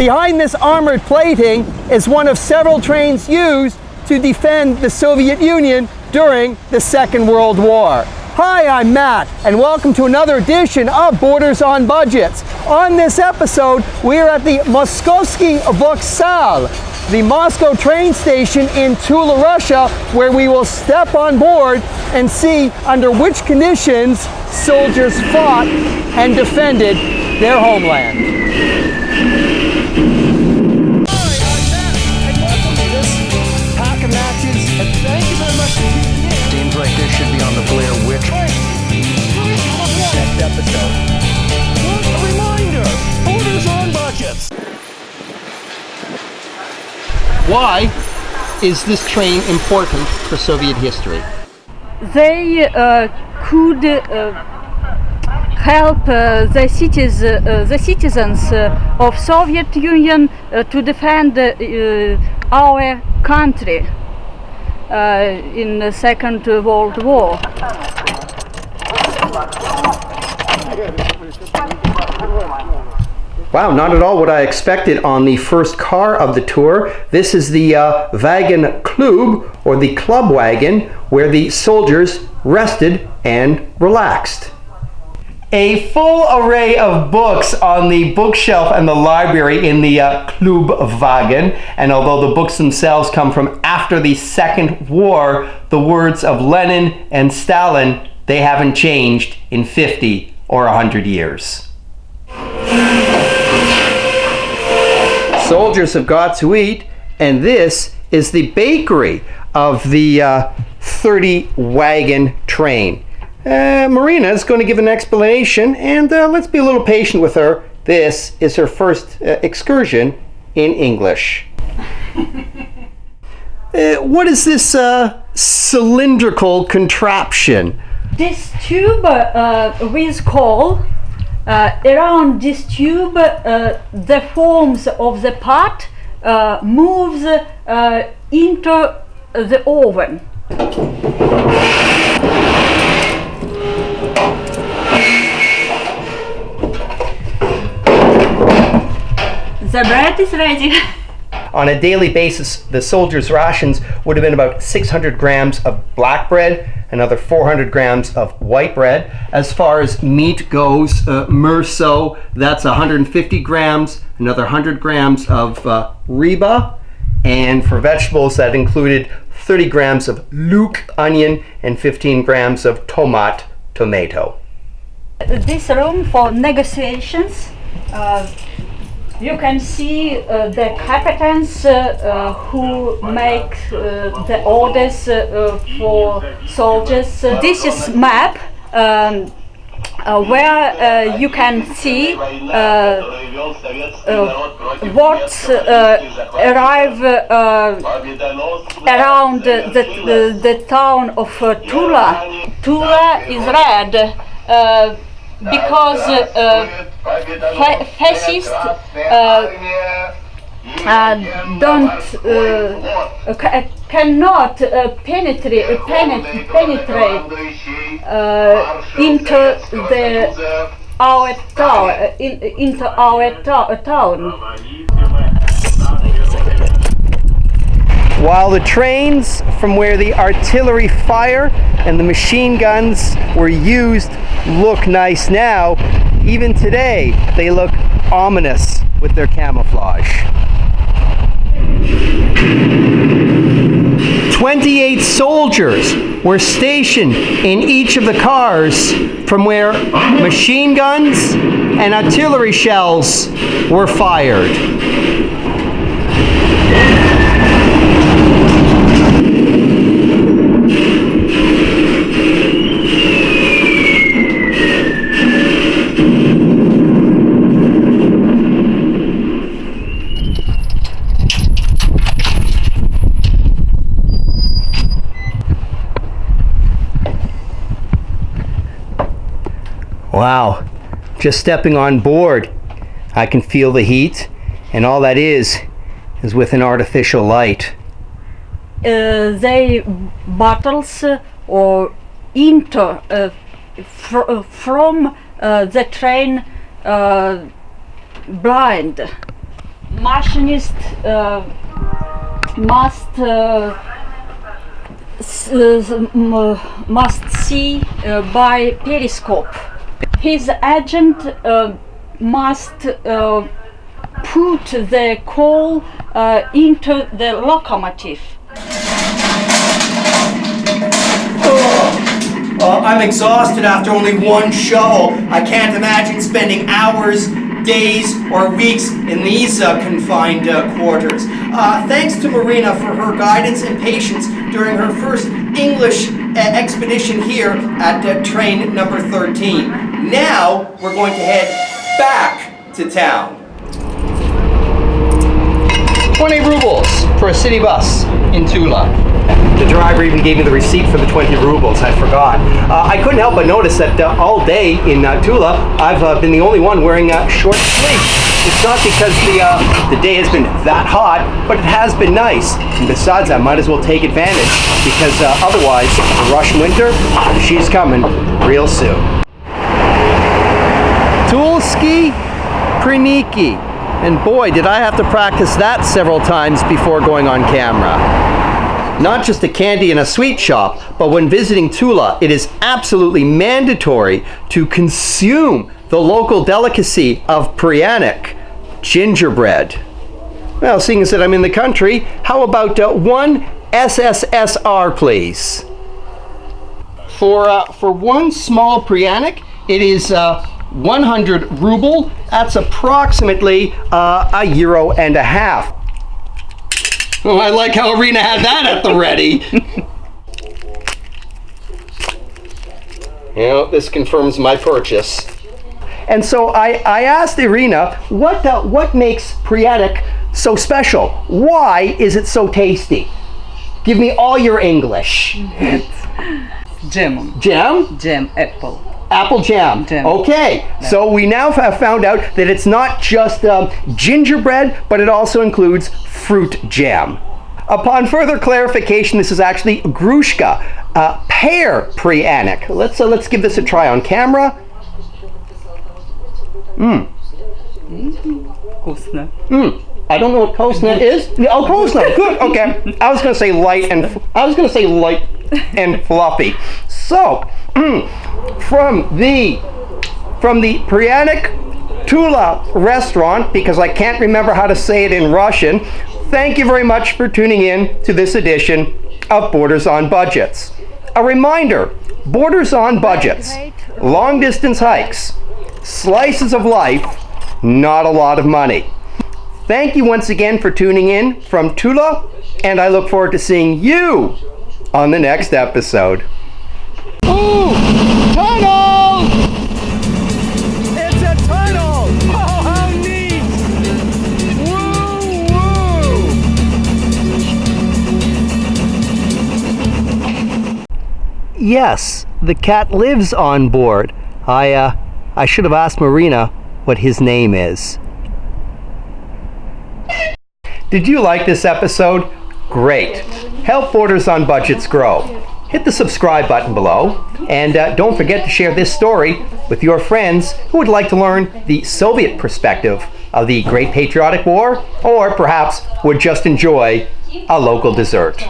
Behind this armored plating is one of several trains used to defend the Soviet Union during the Second World War. Hi, I'm Matt, and welcome to another edition of Borders on Budgets. On this episode, we're at the Moskovsky Voksal, the Moscow train station in Tula, Russia, where we will step on board and see under which conditions soldiers fought and defended their homeland. Hi, I'm Matt, and welcome to this Pack of Matches, and thank you very much for tuning in. Games like this should be on the Blair Witch. Next episode. What a reminder! Borders on Budgets! Why is this train important for Soviet history? They could help the citizens of Soviet Union to defend our country in the Second World War. Wow, not at all what I expected on the first car of the tour. This is the wagon klub, or the club wagon, where the soldiers rested and relaxed. A full array of books on the bookshelf and the library in the klub wagon, and although the books themselves come from after the Second War, the words of Lenin and Stalin, they haven't changed in 50 or 100 years. Soldiers have got to eat, and this is the bakery of the 30 wagon train. Marina is going to give an explanation, and let's be a little patient with her. This is her first excursion in English. What is this cylindrical contraption? This tube with coal. Around this tube, the forms of the part moves into the oven. The bread is ready. On a daily basis, the soldiers' rations would have been about 600 grams of black bread, another 400 grams of white bread. As far as meat goes, merso, that's 150 grams, another 100 grams of riba, and for vegetables that included 30 grams of luk, onion, and 15 grams of tomato. This room for negotiations. You can see the captains who make the orders for soldiers. This is map where you can see what arrive around the town of Tula. Tula is red because fascists cannot penetrate into our town. While the trains from where the artillery fire and the machine guns were used look nice now, even today they look ominous with their camouflage. 28 soldiers were stationed in each of the cars from where machine guns and artillery shells were fired. Wow, just stepping on board, I can feel the heat, and all that is with an artificial light. They battles or into from the train blind. machinist must see by periscope. His agent must put the coal into the locomotive. I'm exhausted after only one shovel. I can't imagine spending hours, days, or weeks in these confined quarters. Thanks to Marina for her guidance and patience during her first English expedition here at train number 13. Now we're going to head back to town. 20 rubles for a city bus in Tula. The driver even gave me the receipt for the 20 rubles. I forgot. I couldn't help but notice that all day in Tula, I've been the only one wearing short sleeves. It's not because the day has been that hot, but it has been nice. And besides, I might as well take advantage because otherwise, the Russian winter, she's coming real soon. Tulskiye Pryaniki. And boy, did I have to practice that several times before going on camera. Not just a candy and a sweet shop, but when visiting Tula, it is absolutely mandatory to consume the local delicacy of PRYANIK, gingerbread. Well, seeing as that I'm in the country, how about one SSSR, please? For one small PRYANIK, it is 100 ruble. That's approximately €1.50. Oh, I like how Irina had that at the ready. This confirms my purchase. And so I asked Irina, what makes PRYANIK so special? Why is it so tasty? Give me all your English. Jam. Jam? Jam, apple. Apple jam. Okay, so we now have found out that it's not just gingerbread, but it also includes fruit jam. Upon further clarification, this is actually grushka, pear PRYANIK. Let's give this a try on camera. Вкусно. I don't know what kosna is. Oh, kosna. Good. Okay. I was going to say light and fluffy. So, from the PRYANIK Tula restaurant, because I can't remember how to say it in Russian, thank you very much for tuning in to this edition of Borders on Budgets. A reminder, Borders on Budgets, long distance hikes, slices of life, not a lot of money. Thank you once again for tuning in from Tula, and I look forward to seeing you on the next episode. Ooh! Tunnel! It's a tunnel! Oh, how neat! Woo, woo! Yes, the cat lives on board. I should have asked Marina what his name is. Did you like this episode? Great. Help Borders on Budgets grow. Hit the subscribe button below, and don't forget to share this story with your friends who would like to learn the Soviet perspective of the Great Patriotic War, or perhaps would just enjoy a local dessert.